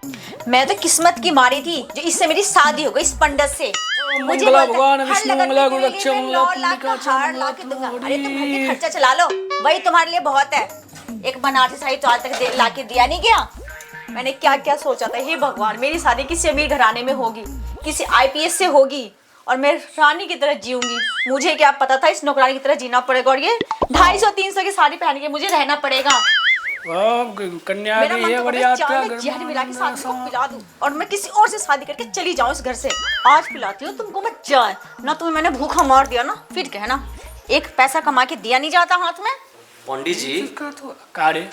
मैं तो किस्मत की मारी थी जो इससे मेरी शादी हो गई इस पंडित से। मुझे मंगला बोलता भगवान हर विष्णु लगन मंगला के लिए गुरुदक्षिण मैं मंगला 9 लाख का पुंडरीकाक्षं हार ला के दूंगा। अरे तुम घर के खर्चा चला लो, वही तुम्हारे लिए बहुत है। एक बनारसी साड़ी तो आज तक ला के दिया नहीं गया। मैंने क्या क्या सोचा था, हे भगवान मेरी शादी किसी अमीर घराने में होगी, किसी आईपीएस से होगी और मैं रानी की तरह जीऊंगी। मुझे क्या पता था इस नौकरानी की तरह जीना पड़ेगा और ये 250-300 की साड़ी पहन के मुझे रहना पड़ेगा। कन्या मेरा की मन है तो बड़ी करता है यात्रा चाय में जहर मिला के साथ को पिला दूं और मैं किसी और से शादी करके चली जाऊं इस घर से। आज पिलाती हूँ तुमको मैं चाय, ना तुम्हें मैंने भूखा मार दिया ना फिर कहना एक पैसा कमा के दिया नहीं जाता हाथ में। पंडित जी कार्य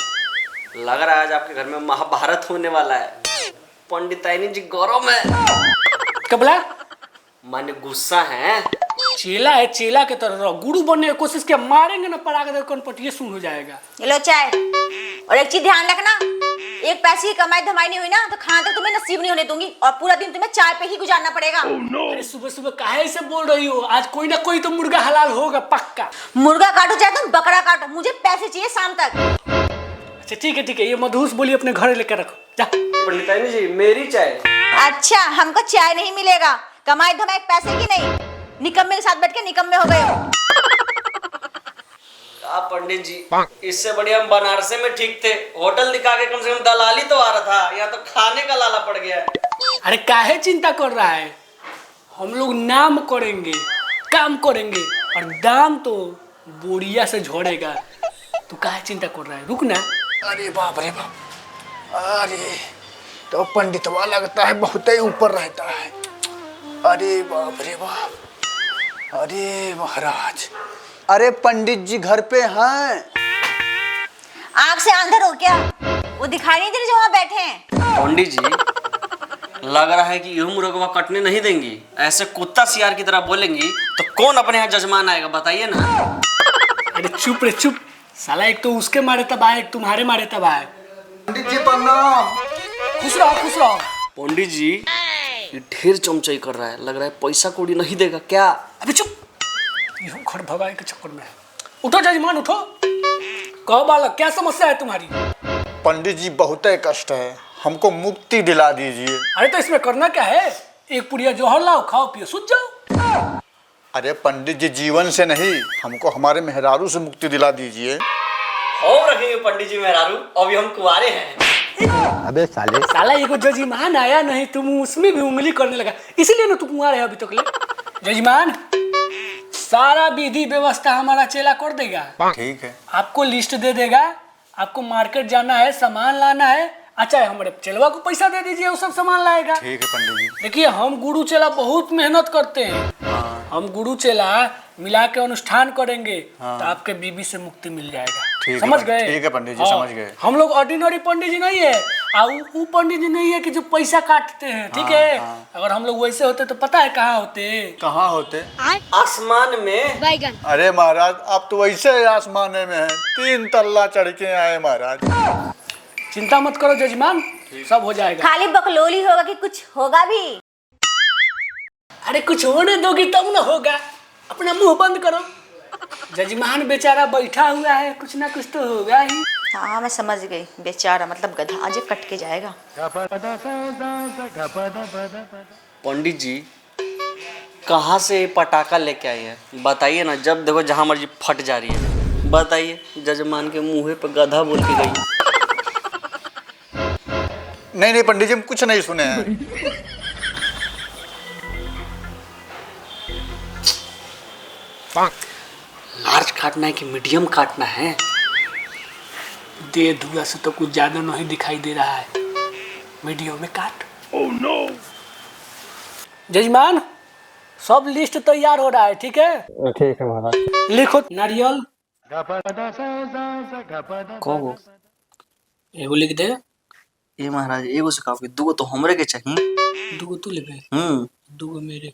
लग रहा है आज आपके घर में महाभारत होने वाला है। पंडिताइनी जी गौरव है, कबला माने गुस्सा है। चेला है, चेला के तरह रहो। गुरु बनने की कोशिश किया, मारेंगे ना पड़ा के कौन पटिए सुन हो जाएगा। ये लो चाय। और एक चीज ध्यान रखना, एक पैसे की कमाई धमाई नहीं हुई ना तो खाना तो तुम्हें नसीब नहीं होने दूंगी और पूरा दिन तुम्हें चाय पे ही गुजारना पड़ेगा। अरे सुबह सुबह काहे ऐसे बोल रही हो? आज कोई ना कोई तो मुर्गा हलाल होगा पक्का। मुर्गा काटो चाहे तुम बकरा काटो, मुझे पैसे चाहिए शाम तक। अच्छा ठीक है, ये मधुस बोली अपने घर लेकर रखो जा। पंडिताइनी जी मेरी चाय। अच्छा हमको चाय नहीं मिलेगा, कमाई धमाई पैसे की नहीं। निकम्मे के साथ बैठ के निकम्मे हो गए हो। पंडित जी इससे बढ़िया हम बनारसे में ठीक थे, होटल दिखा के कम से कम दलाली तो आ रहा था, यहाँ तो खाने का लाला पड़ गया है। अरे काहे चिंता कर रहा है? हम लोग नाम करेंगे, काम करेंगे और दाम तो बोरिया से झोड़ेगा। तू काहे चिंता कर रहा है? रुक ना। अरे बाप रे बाप, अरे तो पंडितवा लगता है बहुत ही ऊपर रहता है। अरे बाप रे बाप, अरे महाराज, अरे पंडित जी घर पे हैं? आँख से अंधर हो क्या? वो दिखाई नहीं दे रहे जो वहाँ बैठे हैं? पंडित जी लग रहा है कि यूं मुर्गा कटने नहीं देंगी। ऐसे कुत्ता सियार की तरह बोलेंगी तो कौन अपने यहाँ जजमान आएगा बताइए ना। अरे चुप रे चुप, साला एक तो उसके मारे तब आए, एक तुम्हारे मारे तब आए। पंडित जी प्रणाम। खुश रहो खुश रहो। पंडित जी ये ढेर चमचाई कर रहा है, लग रहा है पैसा कौड़ी नहीं देगा क्या। अबे चुप, यूं घर भगाए के चक्कर में। उठो जजमान उठो। कहो बालक क्या समस्या है तुम्हारी? पंडित जी बहुत ही कष्ट है, हमको मुक्ति दिला दीजिए। अरे तो इसमें करना क्या है? एक पुड़िया जौहर लाओ, खाओ पियो सूझ जाओ। अरे पंडित जी जीवन से नहीं, हमको हमारे मेहरारू से मुक्ति दिला दीजिए। हम रखेंगे पंडित जी मेहरारू, अभी हम कुंवारे हैं। अबे साले, साला ये को जजमान आया नहीं, तुम उसमें भी उंगली करने लगा, इसीलिए ना तू कुंवार है अभी तक ले। जजमान सारा विधि व्यवस्था हमारा चेला कर देगा। ठीक है। आपको लिस्ट दे देगा, आपको मार्केट जाना है, सामान लाना है। अच्छा हमारे चेलवा को पैसा दे दीजिए, वो सब सामान लाएगा। ठीक है पंडित जी। देखिए हम गुरु चेला बहुत मेहनत करते हैं। हम गुरु चेला मिला के अनुष्ठान करेंगे तो आपके बीबी से मुक्ति मिल जाएगा। समझ गए? ठीक है पंडित जी, हाँ, समझ गए। हम लोग ऑर्डिनरी पंडित जी नहीं है, वो पंडित जी नहीं है कि जो पैसा काटते हैं। ठीक है, अगर हम लोग वैसे होते तो पता है कहाँ होते? कहाँ होते? आसमान में। अरे महाराज आप तो वैसे ही आसमाने में हैं, 3 तल्ला चढ़ के आए महाराज। चिंता मत करो जजमान, सब हो जाएगा। खाली बकलोली होगा कि कुछ होगा भी? अरे कुछ होने दोगी तब ना होगा, अपना मुंह बंद करो। जजमान बेचारा बैठा हुआ है, कुछ ना कुछ तो होगा ही। हाँ मैं समझ गई, बेचारा मतलब गधा आज कट के जाएगा। पंडित जी कहाँ से पटाखा लेके आई है बताइए ना, जब देखो जहाँ मर्जी फट जा रही है। बताइए, जजमान के मुँह पे गधा बोल के गई। नहीं पंडित जी हम कुछ नहीं सुने हैं। लार्ज काटना है कि मीडियम काटना है? दे धुआ से तो कुछ ज्यादा नहीं दिखाई दे रहा है, मीडियम में काट। Oh no. जजमान सब लिस्ट तैयार हो रहा है, ठीक है? ठीक है महाराज। लिखो नारियल कहो एगो लिख दे। ये महाराज एगो से काफी, दूगो तो हमरे के चाहिए। दूगो तू लिख, दूगो मेरे,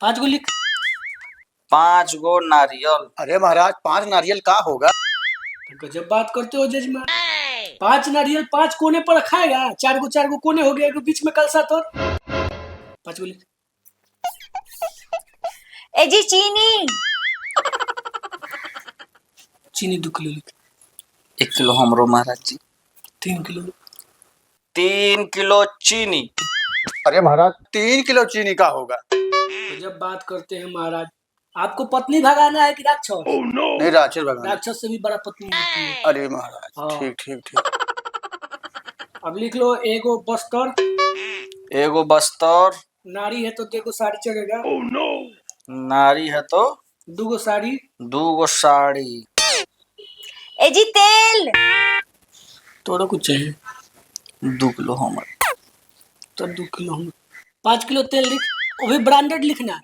5 गो लिख। 5 गो नारियल। अरे महाराज 5 नारियल का होगा? गजब बात करते हो जजमान। 5 नारियल 5 कोने पर रखाएगा, 4 गो कोने हो गया, बीच में कलसा तो 5 गो लिख। ए जी चीनी। चीनी 2 किलो लिख। 1 किलो हमरो महाराज जी। 3 किलो। 3 किलो चीनी। अरे महाराज 3 किलो चीनी का होगा? तो जब बात करते हैं महाराज, आपको पत्नी भगाना है कि राक्षस? नहीं राक्षस भगवान। राक्षस से भी बड़ा पत्नी होती है। अरे महाराज हाँ। ठीक ठीक ठीक। अब लिख लो, एगो बस्तर, एगो बस्तर, नारी है तो देखो साड़ी चलेगा, नारी है तो दूगो साड़ी, 2 साड़ी। ए जी तेल। तोड़ो कुछ चाहिए 2 किलो हमर। तो 2 किलो हम 5 किलो तेल लिख, वो भी ब्रांडेड लिखना।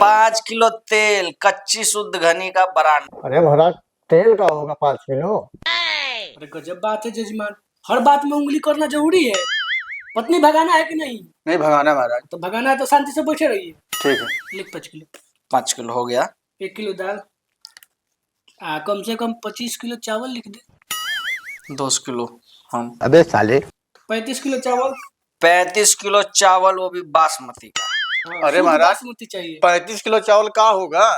5 किलो तेल, कच्ची शुद्ध घनी का ब्रांड। अरे महाराज तेल का होगा 5 किलो? अरे गजब बात है जजमान, हर बात में उंगली करना जरूरी है। पत्नी भगाना है कि नहीं? नहीं भगाना महाराज। तो भगाना है तो शांति से बैठे रहिए। ठीक है। लिख 5 किलो। 5 किलो हो गया। 1 किलो दाल, कम से कम 25 किलो चावल लिख दे। 2 किलो हम। अबे साले। 35 किलो चावल। 35 किलो चावल, वो भी बासमती का। हाँ, अरे शुद्ध महाराज। बासमती चाहिए। 35 किलो चावल का होगा?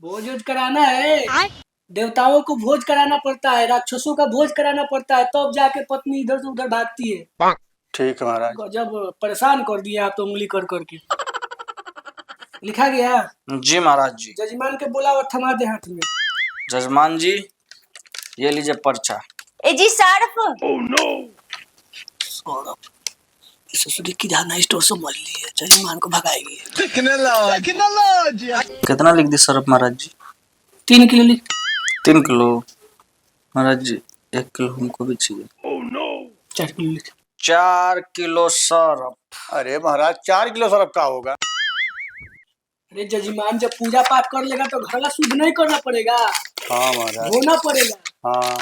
भोज वोज कराना है, देवताओं को भोज कराना पड़ता है, राक्षसों का भोज कराना पड़ता है, तब जाके पत्नी इधर से उधर भागती है। ठीक है महाराज। गजब परेशान कर दिया आप तो उंगली कर करके। लिखा गया? जी महाराज जी। जजमान के बोला और थमा दे हाथ में। जजमान जी ये लीजिए पर्चा। ए जी सर्फ। ससुरी की जाना स्टोर से मल ली है, जजमान को भगाएगी। कितना लिख दी सरफ महाराज जी? 3 किलो लिख। 3 किलो महाराज जी। 1 किलो हमको भी चाहिए। 4 किलो लिख। 4 किलो सरफ। अरे महाराज 4 किलो सरफ का होगा? अरे जजमान जब पूजा पाठ कर लेगा तो घर का शुद्ध नहीं करना पड़ेगा, हाँ महाराज। धोना पड़ेगा। हाँ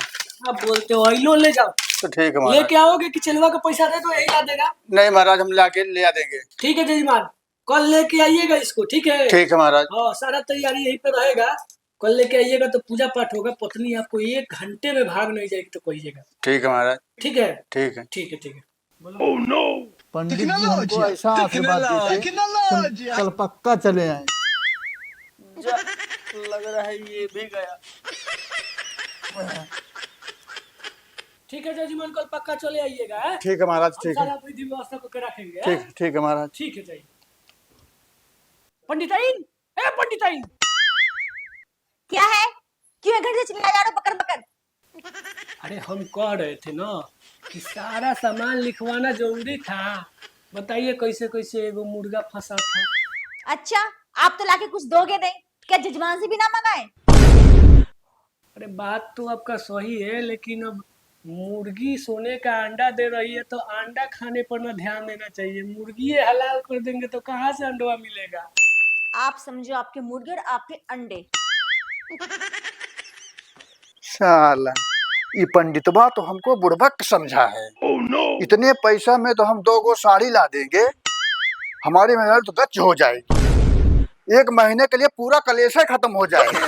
आप बोलते हो ऑइलो ले जाओ, तो ठीक है महाराज। लेके आओगे कि चलवा का पैसा दे तो यही ला देगा। नहीं महाराज हम लाके ले आ देंगे। ठीक है जजमान, कल लेके आइएगा इसको, ठीक है? ठीक है महाराज। हाँ, सारा तैयारी यहीं पे रहेगा, कल लेके आइएगा तो पूजा पाठ होगा। पत्नी आपको 1 घंटे में भाग नहीं जाएगी तो कहिएगा। ठीक है महाराज। ठीक है? ठीक है। ठीक है, ठीक है। पंडित जी हमको ऐसा आशीर्वाद दीजिए कल पक्का चले आए। लग रहा है ये भी गया। ठीक है जजमान, कल पक्का चले आइएगा। हैं? ठीक है महाराज। हम ठीक है। सारा विधि व्यवस्था को के रखेंगे। ठीक हैं? ठीक है महाराज। ठीक है, जाइए। पंडिताइन, ए पंडिताइन, क्या है? क्यों घर से चिल्ला जा रहे हो? पकड़ पकड़। अरे हम कह रहे थे ना कि सारा सामान लिखवाना जरूरी था। बताइए कैसे कैसे एगो मुर्गा फंसा था। अच्छा, आप तो लाके कुछ दोगे नहीं, क्या जजमान से भी ना मंगाए? अरे बात तो आपका सही है, लेकिन अब मुर्गी सोने का अंडा दे रही है तो अंडा खाने पर ना ध्यान देना चाहिए। मुर्गी ये हलाल कर देंगे तो कहाँ से अंडवा मिलेगा? आप समझो आपके मुर्गे और आपके अंडे। साला ये पंडितवा तो हमको बुड़बक समझा है। इतने पैसा में तो हम 2 साड़ी ला देंगे, हमारी मेहनत तो गच हो जाएगी। 1 महीने के लिए पूरा कलेश खत्म हो जाएगा।